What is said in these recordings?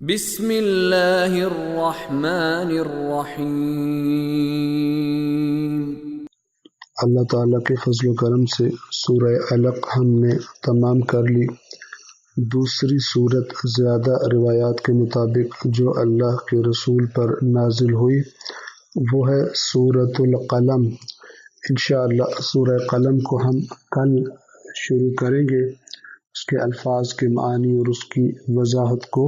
بسم اللہ الرحمن الرحیم۔ اللہ تعالیٰ کے فضل و کرم سے سورہ علق ہم نے تمام کر لی۔ دوسری صورت زیادہ روایات کے مطابق جو اللہ کے رسول پر نازل ہوئی وہ ہے سورۃ القلم۔ انشاءاللہ سورہ قلم کو ہم کل شروع کریں گے، اس کے الفاظ کے معانی اور اس کی وضاحت کو۔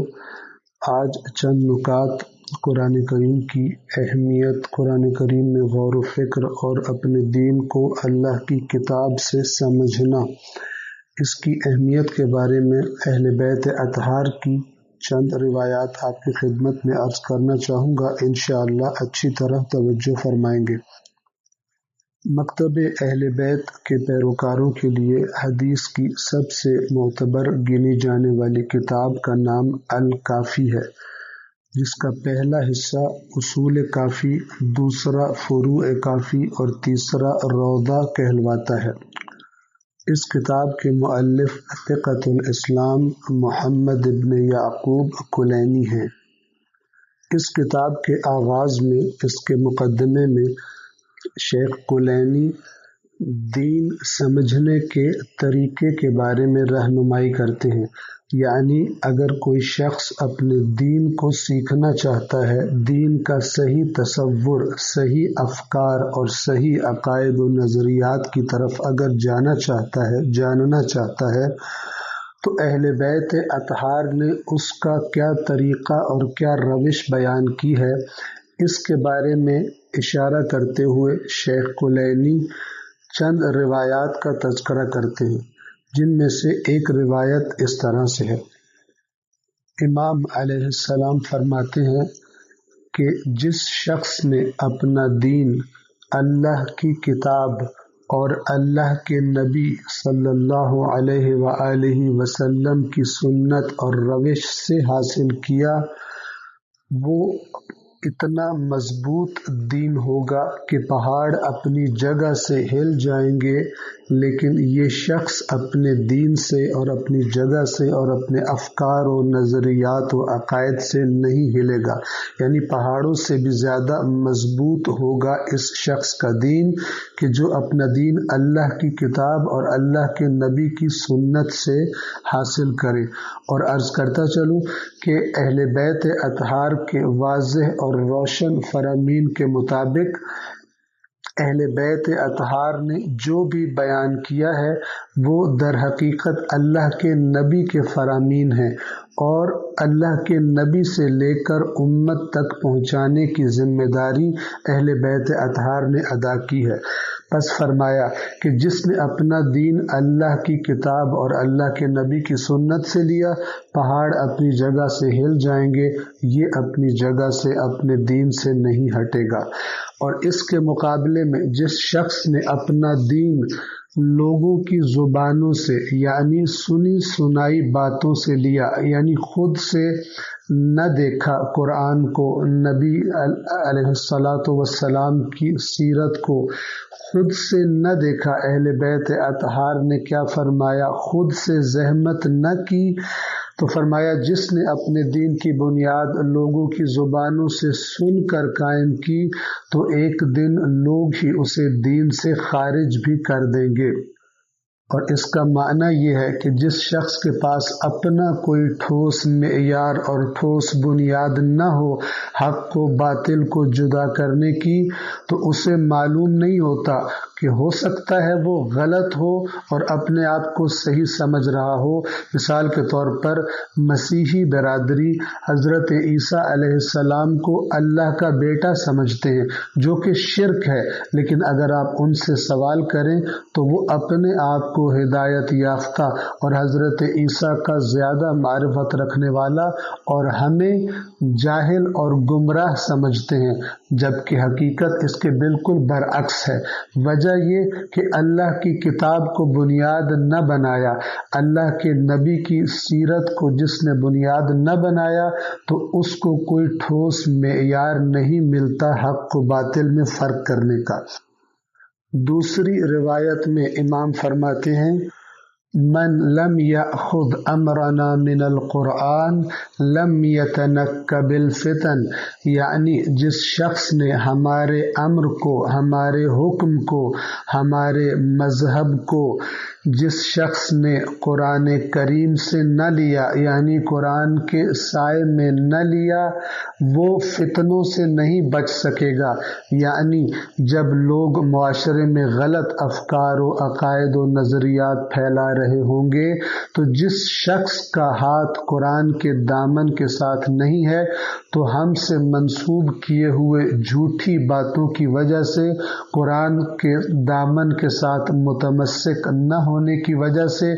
آج چند نکات قرآن کریم کی اہمیت، قرآن کریم میں غور و فکر اور اپنے دین کو اللہ کی کتاب سے سمجھنا، اس کی اہمیت کے بارے میں اہل بیت اطہار کی چند روایات آپ کی خدمت میں عرض کرنا چاہوں گا، انشاءاللہ اچھی طرح توجہ فرمائیں گے۔ مکتب اہل بیت کے پیروکاروں کے لیے حدیث کی سب سے معتبر گنی جانے والی کتاب کا نام الکافی ہے، جس کا پہلا حصہ اصول کافی، دوسرا فروع کافی اور تیسرا روضہ کہلواتا ہے۔ اس کتاب کے مؤلف ثقۃ الاسلام محمد ابن یعقوب کلینی ہیں۔ اس کتاب کے آغاز میں، اس کے مقدمے میں شیخ کلینی دین سمجھنے کے طریقے کے بارے میں رہنمائی کرتے ہیں، یعنی اگر کوئی شخص اپنے دین کو سیکھنا چاہتا ہے، دین کا صحیح تصور، صحیح افکار اور صحیح عقائد و نظریات کی طرف اگر جاننا چاہتا ہے تو اہل بیت اطہار نے اس کا کیا طریقہ اور کیا روش بیان کی ہے، اس کے بارے میں اشارہ کرتے ہوئے شیخ کلینی چند روایات کا تذکرہ کرتے ہیں، جن میں سے ایک روایت اس طرح سے ہے۔ امام علیہ السلام فرماتے ہیں کہ جس شخص نے اپنا دین اللہ کی کتاب اور اللہ کے نبی صلی اللہ علیہ وآلہ وسلم کی سنت اور روش سے حاصل کیا، وہ اتنا مضبوط دین ہوگا کہ پہاڑ اپنی جگہ سے ہل جائیں گے، لیکن یہ شخص اپنے دین سے اور اپنی جگہ سے اور اپنے افکار و نظریات و عقائد سے نہیں ہلے گا، یعنی پہاڑوں سے بھی زیادہ مضبوط ہوگا اس شخص کا دین کہ جو اپنا دین اللہ کی کتاب اور اللہ کے نبی کی سنت سے حاصل کرے۔ اور عرض کرتا چلوں کہ اہل بیت اطہار کے واضح اور روشن فرامین کے مطابق اہل بیت اطہار نے جو بھی بیان کیا ہے وہ در حقیقت اللہ کے نبی کے فرامین ہیں، اور اللہ کے نبی سے لے کر امت تک پہنچانے کی ذمہ داری اہل بیت اطہار نے ادا کی ہے۔ پس فرمایا کہ جس نے اپنا دین اللہ کی کتاب اور اللہ کے نبی کی سنت سے لیا، پہاڑ اپنی جگہ سے ہل جائیں گے، یہ اپنی جگہ سے اپنے دین سے نہیں ہٹے گا۔ اور اس کے مقابلے میں جس شخص نے اپنا دین لوگوں کی زبانوں سے، یعنی سنی سنائی باتوں سے لیا، یعنی خود سے نہ دیکھا قرآن کو، نبی علیہ السلام کی سیرت کو خود سے نہ دیکھا، اہل بیت اطہار نے کیا فرمایا، خود سے زحمت نہ کی، تو فرمایا جس نے اپنے دین کی بنیاد لوگوں کی زبانوں سے سن کر قائم کی تو ایک دن لوگ ہی اسے دین سے خارج بھی کر دیں گے۔ اور اس کا معنی یہ ہے کہ جس شخص کے پاس اپنا کوئی ٹھوس معیار اور ٹھوس بنیاد نہ ہو حق کو باطل کو جدا کرنے کی، تو اسے معلوم نہیں ہوتا کہ ہو سکتا ہے وہ غلط ہو اور اپنے آپ کو صحیح سمجھ رہا ہو۔ مثال کے طور پر مسیحی برادری حضرت عیسیٰ علیہ السلام کو اللہ کا بیٹا سمجھتے ہیں، جو کہ شرک ہے، لیکن اگر آپ ان سے سوال کریں تو وہ اپنے آپ کو ہدایت یافتہ اور حضرت عیسیٰ کا زیادہ معرفت رکھنے والا اور ہمیں جاہل اور گمراہ سمجھتے ہیں، جبکہ حقیقت اس کے بالکل برعکس ہے۔ وجہ یہ کہ اللہ کی کتاب کو بنیاد نہ بنایا، اللہ کے نبی کی سیرت کو جس نے بنیاد نہ بنایا تو اس کو کوئی ٹھوس معیار نہیں ملتا حق و باطل میں فرق کرنے کا۔ دوسری روایت میں امام فرماتے ہیں من لم یأخذ امرنا من القرآن لم یتنکب الفتن، یعنی جس شخص نے ہمارے امر کو، ہمارے حکم کو، ہمارے مذہب کو، جس شخص نے قرآن کریم سے نہ لیا، یعنی قرآن کے سائے میں نہ لیا، وہ فتنوں سے نہیں بچ سکے گا۔ یعنی جب لوگ معاشرے میں غلط افکار و عقائد و نظریات پھیلا رہے ہوں گے تو جس شخص کا ہاتھ قرآن کے دامن کے ساتھ نہیں ہے تو ہم سے منسوب کیے ہوئے جھوٹی باتوں کی وجہ سے، قرآن کے دامن کے ساتھ متمسک نہ ہونے کی وجہ سے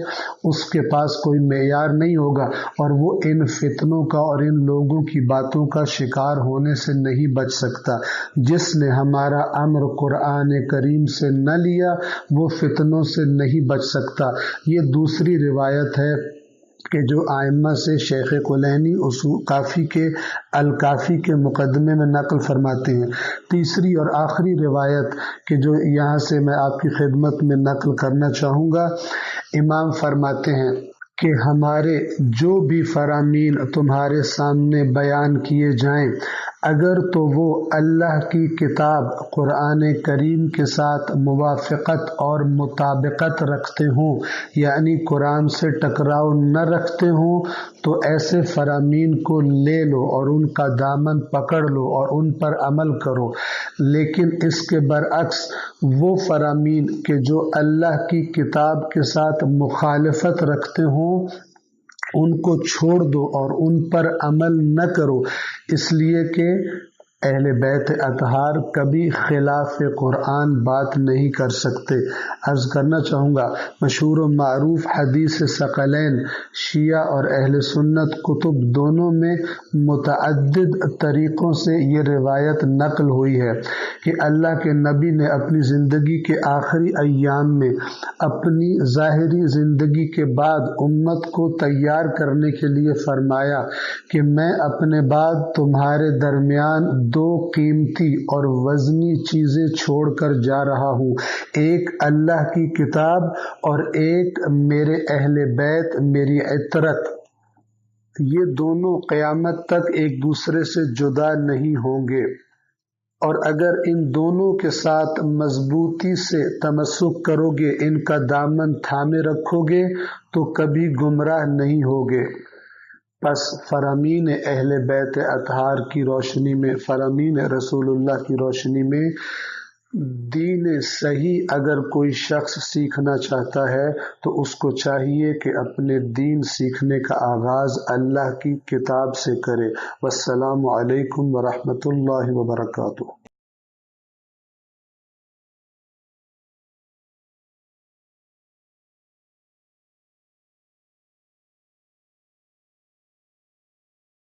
اس کے پاس کوئی معیار نہیں ہوگا اور وہ ان فتنوں کا اور ان لوگوں کی باتوں کا شکار ہونے سے نہیں بچ سکتا۔ جس نے ہمارا امر قرآن کریم سے نہ لیا وہ فتنوں سے نہیں بچ سکتا۔ یہ دوسری روایت ہے کہ جو ائمہ سے شیخ کلینی اصول کافی کے الکافی کے مقدمے میں نقل فرماتے ہیں۔ تیسری اور آخری روایت کہ جو یہاں سے میں آپ کی خدمت میں نقل کرنا چاہوں گا، امام فرماتے ہیں کہ ہمارے جو بھی فرامین تمہارے سامنے بیان کیے جائیں اگر تو وہ اللہ کی کتاب قرآن کریم کے ساتھ موافقت اور مطابقت رکھتے ہوں، یعنی قرآن سے ٹکراؤ نہ رکھتے ہوں، تو ایسے فرامین کو لے لو اور ان کا دامن پکڑ لو اور ان پر عمل کرو۔ لیکن اس کے برعکس وہ فرامین کہ جو اللہ کی کتاب کے ساتھ مخالفت رکھتے ہوں ان کو چھوڑ دو اور ان پر عمل نہ کرو، اس لیے کہ اہل بیت اطہار کبھی خلاف قرآن بات نہیں کر سکتے۔ عرض کرنا چاہوں گا مشہور و معروف حدیث ثقلین شیعہ اور اہل سنت کتب دونوں میں متعدد طریقوں سے یہ روایت نقل ہوئی ہے کہ اللہ کے نبی نے اپنی زندگی کے آخری ایام میں اپنی ظاہری زندگی کے بعد امت کو تیار کرنے کے لیے فرمایا کہ میں اپنے بعد تمہارے درمیان دو قیمتی اور وزنی چیزیں چھوڑ کر جا رہا ہوں، ایک اللہ کی کتاب اور ایک میرے اہل بیت، میری عطرت۔ یہ دونوں قیامت تک ایک دوسرے سے جدا نہیں ہوں گے، اور اگر ان دونوں کے ساتھ مضبوطی سے تمسک کرو گے، ان کا دامن تھامے رکھو گے تو کبھی گمراہ نہیں ہوگے۔ پس فرامین اہل بیت اطہار کی روشنی میں، فرامین رسول اللہ کی روشنی میں دین صحیح اگر کوئی شخص سیکھنا چاہتا ہے تو اس کو چاہیے کہ اپنے دین سیکھنے کا آغاز اللہ کی کتاب سے کرے۔ والسلام علیکم ورحمۃ اللہ وبرکاتہ۔